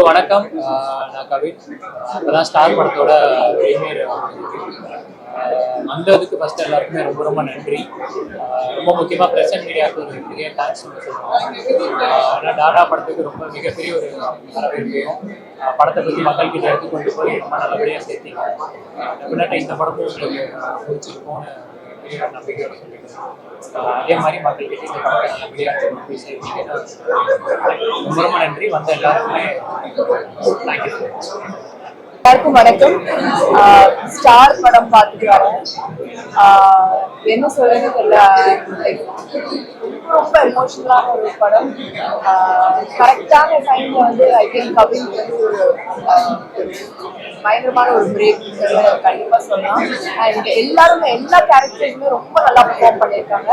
எல்லாருக்கும் வணக்கம். நான் கவின். இப்போதான் ஸ்டார் படத்தோட ப்ரீமியர் வந்ததுக்கு ஃபர்ஸ்ட் எல்லாருக்குமே ரொம்ப ரொம்ப நன்றி. ரொம்ப முக்கியமாக ப்ரெஸ் அண்ட் மீடியாவுக்கு ஒரு பெரிய தேங்க்ஸ் சொல்லுவோம். ஏன்னா டாடா படத்துக்கு ரொம்ப மிகப்பெரிய ஒரு வரவேற்பையும் படத்தை பற்றி மக்கள்கிட்ட எடுத்து கொண்டு போய் ரொம்ப நல்லபடியாக சேர்த்தீங்க. டெஃபினட்டாக இந்த படமும் உங்களுக்கு பிடிச்சிருக்கும்னு நம்பிக்கையோட சொல்லிக்கிறேன். அதே மாதிரி மக்கள்கிட்ட இந்த படத்தை நல்லபடியாக கொண்டு போய் சேர்த்தீங்கன்னா ரொம்ப ரொம்ப நன்றி. வந்த எல்லாருக்குமே தேங்க்யூ. எல்லாருக்கும் வணக்கம். ஸ்டார் படம் பார்த்துட்டு வரேன். என்ன சொல்றது தெரியல, ரொம்ப எமோஷனலான ஒரு படம். கரெக்டான டைம்ல வந்து ஐ திங்க் கவின் வந்து ஒரு பயங்கரமான ஒரு பிரேக் கண்டிப்பா சொல்லலாம். அண்ட் எல்லாருமே எல்லா கேரக்டர்ஸுமே ரொம்ப நல்லா பெர்ஃபார்ம் பண்ணியிருக்காங்க.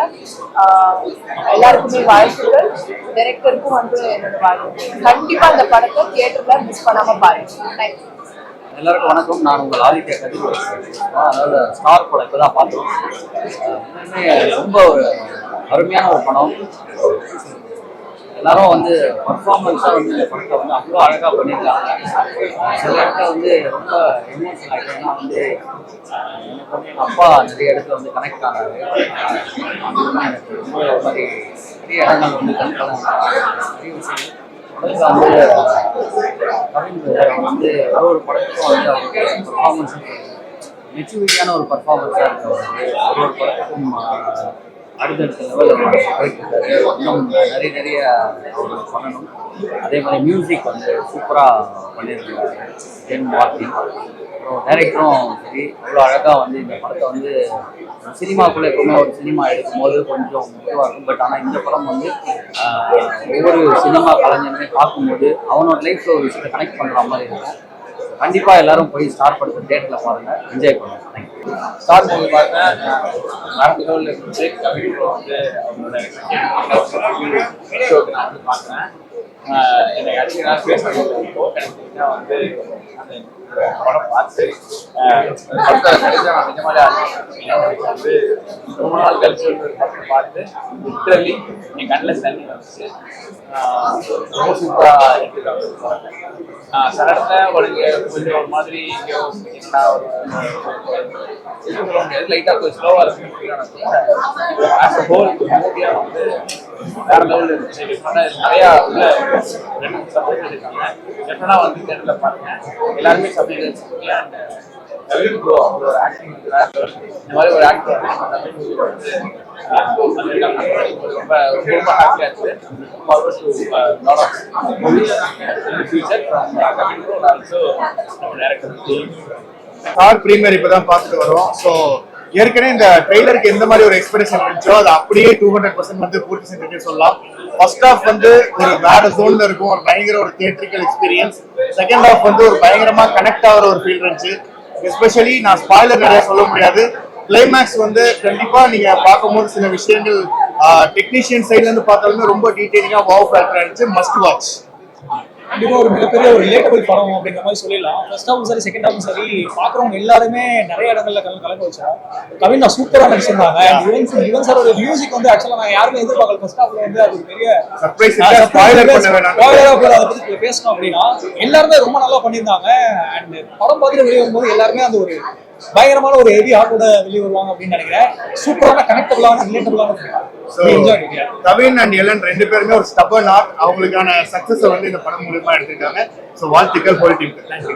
எல்லாருக்குமே வாழ்த்துக்கள். டைரக்டருக்கும் வந்து என்னோட வாழ்த்துக்கள். கண்டிப்பா இந்த படத்தை தியேட்டர்ல மிஸ் பண்ணாம பாருங்க. தேங்க்யூ. எல்லாருக்கும் வணக்கம். நான் உங்கள் ஆதித்யா கதிர். அதாவது ஸ்டார் படம் இப்போ தான் பார்த்தோம். ரொம்ப ஒரு அருமையான ஒரு படம். எல்லாரும் வந்து பர்ஃபார்மன்ஸாக வந்து இந்த படத்தை வந்து அவ்வளோ அழகாக பண்ணியிருக்காங்க. சில இடத்துல வந்து ரொம்ப எமோஷனல் ஆகிட்டு, ஏன்னா வந்து எனக்கு வந்து எங்கள் அப்பா நிறைய இடத்துல வந்து கனெக்ட் ஆனாரு. எனக்கு ரொம்ப ஒரு மாதிரி நிறைய இடங்கள் வந்து கனெக்ட் நிறைய விஷயங்கள் வந்து வந்து ஒரு படத்துக்கும் வந்து அவருக்கு பர்ஃபார்மன்ஸ் மெச்சூரிட்டியான ஒரு பர்ஃபார்மன்ஸாக இருக்கு. ஒரு படத்துக்கும் அடுத்தடுத்த லெவலில் போயிட்டு இன்னும் நிறைய அவர் பண்ணணும். அதே மாதிரி மியூசிக் வந்து சூப்பராக பண்ணியிருக்காரு ஜென் மார்ட்டின். அப்புறம் டைரக்டரும் சரி அவ்வளோ அழகாக வந்து இந்த படத்தை வந்து சினிமாக்குள்ளே எப்பவுமே ஒரு சினிமா எடுக்கும்போது கொஞ்சம் முக்கியமாக இருக்கும். பட் ஆனால் இந்த படம் வந்து ஒவ்வொரு சினிமா கலைஞருமே பார்க்கும்போது அவனோட லைஃப்பில் ஒரு விஷயத்தை கனெக்ட் பண்ணுற மாதிரி இருக்கும். கண்டிப்பாக எல்லாரும் போய் ஸ்டார் படத்தை தேட்டரில் பாருங்கள், என்ஜாய் பண்ணுங்கள். தேங்க்யூ. ஸ்டார் மூவி பார்த்தேன். நார்மலாக இருந்துச்சு. கவின் வந்து அவங்களோட ஷோக்கு நான் வந்து பார்த்தேன். எனக்கு அடிக்கடி நான் பேசுறது வந்து அந்த படம் பார்த்து படத்தை கழிச்சா நான் நிஜமாலே வந்து ரொம்ப நாள் கழிச்சு ஒரு படத்தை பார்த்து லிட்டரலி என் கண்ணில் தண்ணி வந்துச்சு. ரொம்ப சூப்பராக எடுத்துக்காங்க. சில இடத்துல கொஞ்சம் ஒரு மாதிரி சொல்ல முடியாது, லைட்டாக கொஞ்சம் ஸ்லோவாக இருக்கு. ஆஸ் அ ஹோல் மூவியாக வந்து வேற லெவலில் இருந்துச்சு. நிறையா உள்ள சப்ஜெக்ட் இருக்காங்க. டெஃபினட்டா வந்து தேட்டரில் பாருங்க. எல்லாருமே சப்ஜெக்ட் அவங்களோட ஆக்டிங் இந்த மாதிரி ஒரு ஆக்டர் ரொம்ப ரொம்ப ஹாப்பியாக இருக்குது. Forward to lot of movies in future from coming to also நம்ம டைரக்டர் டீம். ஸ்டார் ப்ரீமியர் இப்பதான் பார்த்துட்டு வரோம். ஸோ ஏற்கனவே இந்த ட்ரெய்லருக்கு எந்த மாதிரி ஒரு எக்ஸ்பெக்டேஷன் இருந்துச்சோ அது அப்படியே 200% வந்து பூர்த்தி செஞ்சுட்டு சொல்லலாம். ஃபர்ஸ்ட் ஹாஃப் வந்து ஒரு வேற ஜோன்ல இருக்கும், ஒரு பயங்கர ஒரு தியேட்ரிக்கல் எக்ஸ்பீரியன்ஸ். செகண்ட் ஹாஃப் வந்து ஒரு பயங்கரமா கனெக்ட் ஆகிற ஒரு ஃபீல் இருந்துச்சு. எஸ்பெஷலி நான் ஸ்பாய்லர் நிறைய சொல்ல முடியாது. கிளைமேக்ஸ் வந்து கண்டிப்பா நீங்க பார்க்கும்போது சில விஷயங்கள் டெக்னீஷியன் சைட்ல இருந்து பார்த்தாலுமே ரொம்ப டீடைலிங்கா வாவ் ஃபேக்டர் இருந்துச்சு. Must watch. கண்டிப்பாக ஒரு மிகப்பெரிய ஒரு ரிலேட்டபிள் படம் அப்படிங்கிற மாதிரி சொல்லிடலாம். ஃபர்ஸ்ட் ஹாஃபும் சரி செகண்ட் ஹாஃபும் சரி பார்க்குறவங்க எல்லாருமே நிறைய இடங்கள்ல கலந்து வச்சோம். கவின் நான் சூப்பராக நடிச்சிருந்தாங்க. யுவன் சாரோட மியூசிக் வந்து ஆக்சுவலாக நான் யாருமே எதிர்பார்க்கல. ஃபர்ஸ்ட் ஹாஃப்ல வந்து அது ஒரு பெரிய சர்ப்ரைஸ். அதை பற்றி பேசணும் அப்படின்னா எல்லாருமே ரொம்ப நல்லா பண்ணியிருந்தாங்க. அண்ட் படம் பார்த்துட்டு வெளியே வரும்போது எல்லாருமே அந்த ஒரு பயங்கரமான ஒரு ஹெவி ஹார்ட்டோட வெளியே வருவாங்க அப்படின்னு நினைக்கிறேன். சூப்பரான கனெக்டபிளான ரிலேட்டபிளான கவின் அண்ட் எலன் ரெண்டு பேருமே ஒரு ஸ்டபர்ன் ஆர்ட். அவங்களுக்கான சக்சஸ் வந்து இந்த படம் மூலமா எடுத்துருக்காங்க. ஸோ வாழ்த்துக்கள் ஹோல் டீமுக்கு. Thank you.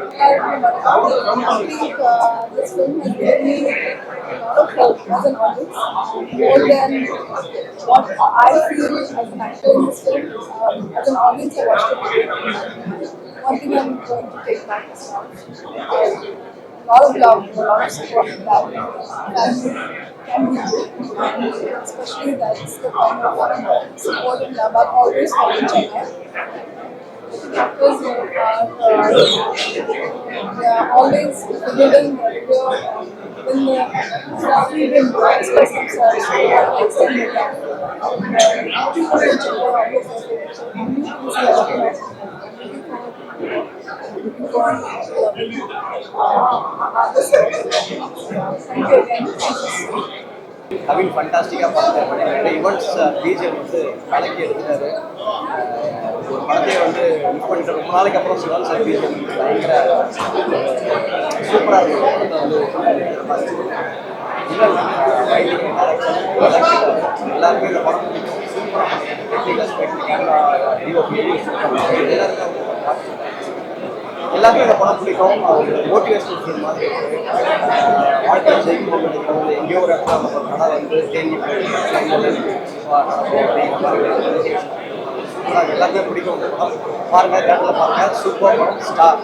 A lot of love, a lot of support that can be good, especially that's the kind of support and love I've always had in Chennai. Because they are always willing when the staff even express themselves to extend their love. People in Chennai always Kavin ஃபண்டாஸ்டிக்காக பார்த்தாரு. Events BGM வந்து கலக்கி எடுத்துட்டாரு. ஒரு படத்தை அப்படியே வந்து miss பண்ணிட்டு ரொம்ப நாளைக்கு அப்புறம் சிவான் சார் பிஜிஎம் பயங்கர சூப்பராக இருக்கும் படத்தை வந்து இல்லை எல்லாருமே இந்த படம் பிடிக்கும் சூப்பராக டெக்னிக்கல் ஸ்பெக்ட் கேமரா டிஓபி எல்லாருமே இந்த படம் பிடிக்கும் அவங்க மோட்டிவேஷனல் ஃபீல் மாதிரி இருக்குது வாழ்க்கையில் ஜெயிக்கும் நினைக்கிறவங்க எங்கேயோ ஒரு இடத்துல நம்ம ஒரு கடை வந்து தேங்கி எல்லாருமே பிடிக்கும் இந்த படம் பாருங்கள் தேட்டரில் பாருங்கள் சூப்பர் படம் ஸ்டார்